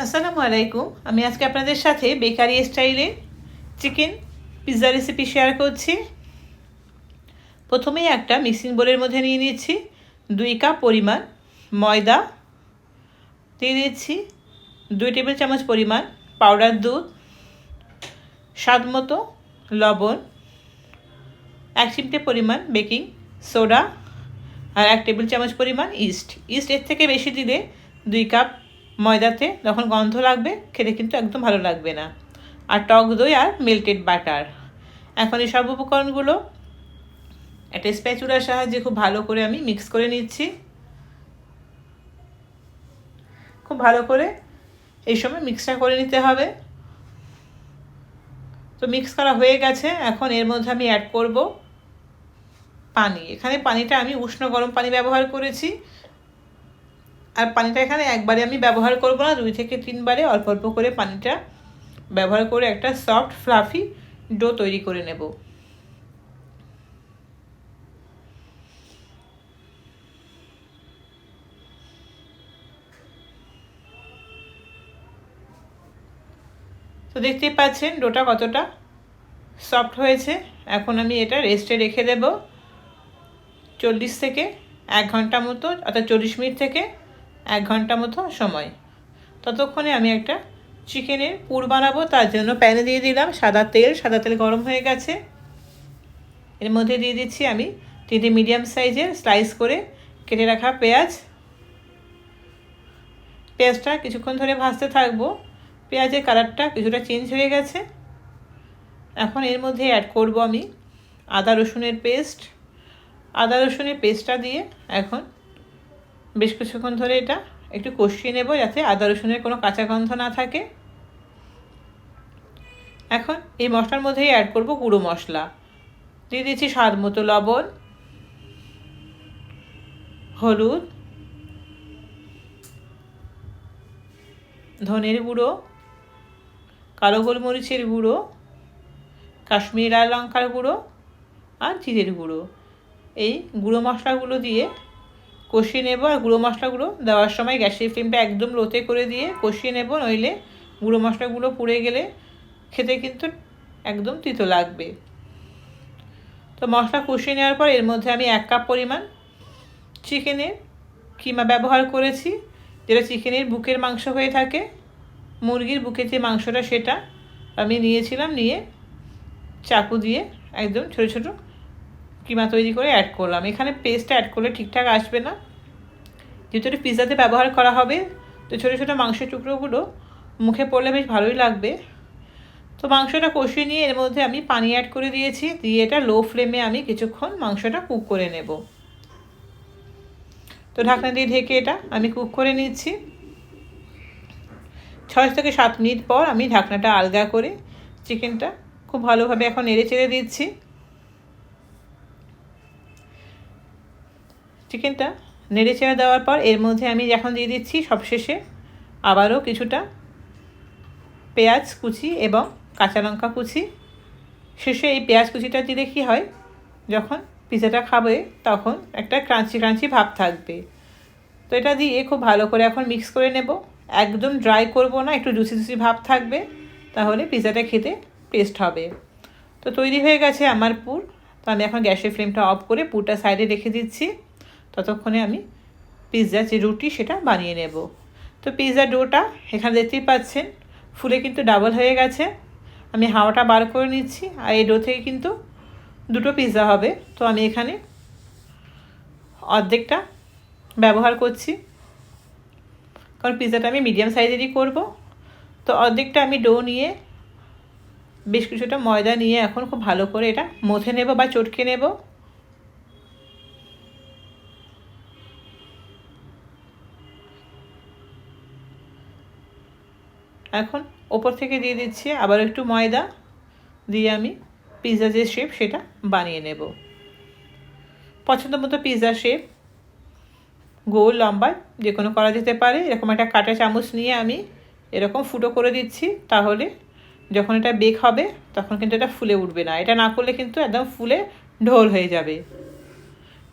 আসসালামু আলাইকুম। আমি আজকে আপনাদের সাথে বেকারি স্টাইলে চিকেন পিৎজা রেসিপি শেয়ার করছি। প্রথমেই একটা মিক্সিং বোলের মধ্যে নিয়ে নিচ্ছি 2 কাপ পরিমাণ ময়দা, দিয়ে দিচ্ছি 2 টেবিল চামচ পরিমাণ পাউডার দুধ, স্বাদ মতো লবণ, 1 চিমটে পরিমাণ বেকিং সোডা আর 1 টেবিল চামচ পরিমাণ ইস্ট। এর থেকে বেশি দিলে 2 কাপ ময়দাতে যখন গন্ধ লাগবে খেতে কিন্তু একদম ভালো লাগবে না। আর টক দই আর মেল্টেড বাটার। এখন এই সব উপকরণগুলো একটা স্প্যাচুলার সাহায্যে খুব ভালো করে আমি মিক্স করে নিচ্ছি। খুব ভালো করে এই সময় মিক্সটা করে নিতে হবে। তো মিক্স করা হয়ে গেছে। এখন এর মধ্যে আমি অ্যাড করব পানি। এখানে পানিটা আমি উষ্ণ গরম পানি ব্যবহার করেছি। আর পানিটা এখানে একবারে আমি ব্যবহার করব না, 2 থেকে 3 বারে অল্প অল্প করে পানিটা ব্যবহার করে একটা সফট ফ্লাফি ডো তৈরি করে নেব। তো দেখতেই পাচ্ছেন ডোটা কতটা সফট হয়েছে। এখন আমি এটা রেস্টে রেখে দেব 40 থেকে 1 ঘন্টা মতো, অর্থাৎ 40 মিনিট থেকে 1 ঘন্টা মতো সময়। ততক্ষণে আমি একটা চিকেনের পুর বানাবো। তার জন্য প্যানে দিয়ে দিলাম সাদা তেল গরম হয়ে গেছে। এর মধ্যে দিয়ে দিচ্ছি আমি 3টে মিডিয়াম সাইজের স্লাইস করে কেটে রাখা পেঁয়াজটা কিছুক্ষণ ধরে ভাজতে থাকবো। পেঁয়াজের কালারটা কিছুটা চেঞ্জ হয়ে গেছে। এখন এর মধ্যে অ্যাড করব আমি আদা রসুনের পেস্টটা দিয়ে এখন বেশ কিছুক্ষণ ধরে এটা একটু কষিয়ে নেব, যাতে আদা রসুনের কোনো কাঁচা গন্ধ না থাকে। এখন এই মশলার মধ্যেই অ্যাড করব গুঁড়ো মশলা। দিয়ে দিচ্ছি স্বাদ মতো লবণ, হলুদ, ধনের গুঁড়ো, কালো গোলমরিচের গুঁড়ো, কাশ্মীরি লাল লঙ্কার গুঁড়ো আর জিরের গুঁড়ো। এই গুঁড়ো মশলাগুলো দিয়ে কষিয়ে নেব। আর গুঁড়ো মশলাগুলো দেওয়ার সময় গ্যাসের ফ্লেমটা একদম লোতে করে দিয়ে কষিয়ে নেব, নইলে গুঁড়ো মশলাগুলো পুড়ে গেলে খেতে কিন্তু একদম তিতো লাগবে। তো মশলা কষিয়ে নেওয়ার পর এর মধ্যে আমি 1 কাপ পরিমাণ চিকেনের কিমা ব্যবহার করেছি, যেটা চিকেনের বুকের মাংস হয়ে থাকে। মুরগির বুকের যে মাংসটা সেটা আমি নিয়েছিলাম, নিয়ে চাকু দিয়ে একদম ছোটো ছোটো কিমা তৈরি করে অ্যাড করলাম। এখানে পেস্টটা অ্যাড করলে ঠিকঠাক আসবে না, যেহেতু এটা পিৎজাতে ব্যবহার করা হবে। তো ছোটো ছোটো মাংসের টুকরোগুলো মুখে পড়লে বেশ ভালোই লাগবে। তো মাংসটা কষিয়ে নিয়ে এর মধ্যে আমি পানি অ্যাড করে দিয়েছি, দিয়ে এটা লো ফ্লেমে আমি কিছুক্ষণ মাংসটা কুক করে নেব। তো ঢাকনা দিয়ে ঢেকে এটা আমি কুক করে নিচ্ছি। 6 থেকে 7 মিনিট পর আমি ঢাকনাটা আলগা করে চিকেনটা খুব ভালোভাবে এখন নেড়ে চেড়ে দিচ্ছি। চিকেনটা নেড়ে চেড়ে দেওয়ার পর এর মধ্যে আমি এখন দিয়ে দিচ্ছি সবশেষে আবারও কিছুটা পেঁয়াজ কুচি এবং কাঁচা লঙ্কা কুচি। শেষে এই পেঁয়াজ কুচিটা দিলে কী হয়, যখন পিৎজাটা খাবে তখন একটা ক্রাঞ্চি ভাব থাকবে। তো এটা দিয়ে খুব ভালো করে এখন মিক্স করে নেব। একদম ড্রাই করব না, একটু জুসি ভাব থাকবে, তাহলে পিৎজাটা খেতে টেস্ট হবে। তো তৈরি হয়ে গেছে আমার পুর। তো আমি এখন গ্যাসের ফ্লেমটা অফ করে পুরটা সাইডে রেখে দিচ্ছি। ততক্ষণে আমি পিৎজার যে রুটি সেটা বানিয়ে নেব। তো পিৎজার ডোটা এখানে দেখতেই পাচ্ছেন ফুলে কিন্তু ডাবল হয়ে গেছে। আমি হাওয়াটা বার করে নিচ্ছি। আর এই ডো থেকে কিন্তু 2টো পিৎজা হবে। তো আমি এখানে অর্ধেকটা ব্যবহার করছি, কারণ পিৎজাটা আমি মিডিয়াম সাইজেরই করব। তো অর্ধেকটা আমি ডো নিয়ে বেশ কিছুটা ময়দা নিয়ে এখন খুব ভালো করে এটা মথে নেব বা চটকে নেব। এখন ওপর থেকে দিয়ে দিচ্ছি আবার একটু ময়দা, দিয়ে আমি পিৎজা যে শেপ সেটা বানিয়ে নেব। পছন্দ মতো পিৎজা শেপ গোল লম্বা যে কোনো করা যেতে পারে। এরকম একটা কাঁটা চামচ নিয়ে আমি এরকম ফুটো করে দিচ্ছি, তাহলে যখন এটা বেক হবে তখন কিন্তু এটা ফুলে উঠবে না। এটা না করলে কিন্তু একদম ফুলে ঢোল হয়ে যাবে।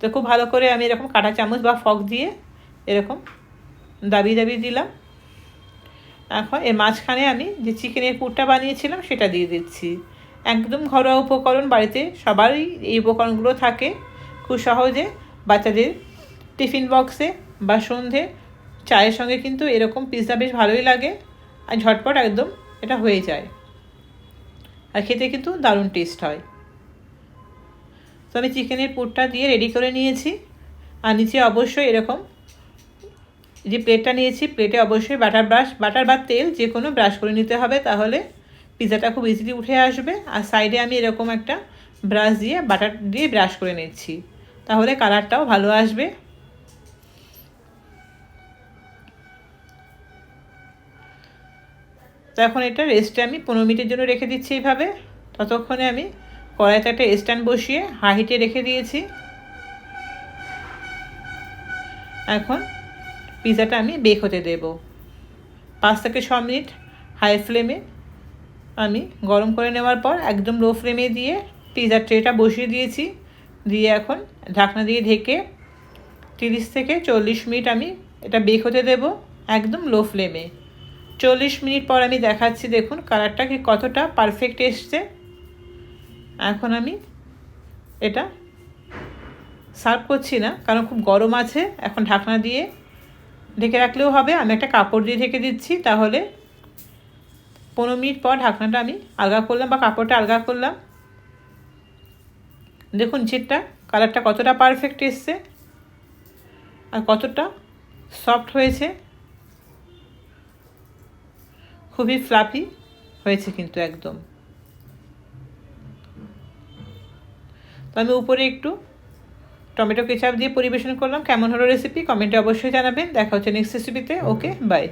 তো খুব ভালো করে আমি এরকম কাঁটা চামচ বা ফক দিয়ে এরকম দাবিয়ে দিলাম। এখন এর মাঝখানে আমি যে চিকেনের পুরটা বানিয়েছিলাম সেটা দিয়ে দিচ্ছি। একদম ঘরোয়া উপকরণ, বাড়িতে সবারই এই উপকরণগুলো থাকে। খুব সহজে বাচ্চাদের টিফিন বক্সে বা সন্ধে চায়ের সঙ্গে কিন্তু এরকম পিৎজা বেশ ভালোই লাগে, আর ঝটপট একদম এটা হয়ে যায়, আর খেতে কিন্তু দারুণ টেস্ট হয়। তো আমি চিকেনের পুরটা দিয়ে রেডি করে নিয়েছি, আর নিচে অবশ্যই এরকম যে প্লেটটা নিয়েছি, প্লেটে অবশ্যই বাটার বা তেল যে কোনো ব্রাশ করে নিতে হবে, তাহলে পিৎজাটা খুব ইজিলি উঠে আসবে। আর সাইডে আমি এরকম একটা ব্রাশ দিয়ে বাটার দিয়ে ব্রাশ করে নিচ্ছি, তাহলে কালারটাও ভালো আসবে। তো এখন এটা রেস্টে আমি 15 মিনিটের জন্য রেখে দিচ্ছি এইভাবে। ততক্ষণে আমি কড়াইতে একটা স্ট্যান্ড বসিয়ে হাই হিটে রেখে দিয়েছি। এখন পিৎজাটা আমি বেক হতে দেব 5 থেকে 6 মিনিট হাই ফ্লেমে। আমি গরম করে নেওয়ার পর একদম লো ফ্লেমে দিয়ে পিৎজার ট্রেটা বসিয়ে দিয়েছি, দিয়ে এখন ঢাকনা দিয়ে ঢেকে 30 থেকে 40 মিনিট আমি এটা বেক হতে দেব একদম লো ফ্লেমে। 40 মিনিট পর আমি দেখাচ্ছি, দেখুন কালারটা কি কতটা পারফেক্ট এসছে। এখন আমি এটা সার্ভ করছি না, কারণ খুব গরম আছে। এখন ঢাকনা দিয়ে ঢেকে রাখলেও হবে, আমি একটা কাপড় দিয়ে ঢেকে দিচ্ছি, তাহলে 15 মিনিট পর ঢাকনাটা আমি আলগা করলাম বা কাপড়টা আলগা করলাম। দেখুন নিচেরটা কালারটা কতটা পারফেক্ট এসছে আর কতটা সফট হয়েছে, খুবই ফ্লাফি হয়েছে কিন্তু একদম। তো আমি উপরে একটু টমেটো কেচাপ দিয়ে পরিবেশন করলাম। কেমন হলো রেসিপি কমেন্টে অবশ্যই জানাবেন। দেখা হচ্ছে নেক্সট রেসিপিতে। ওকে, বাই।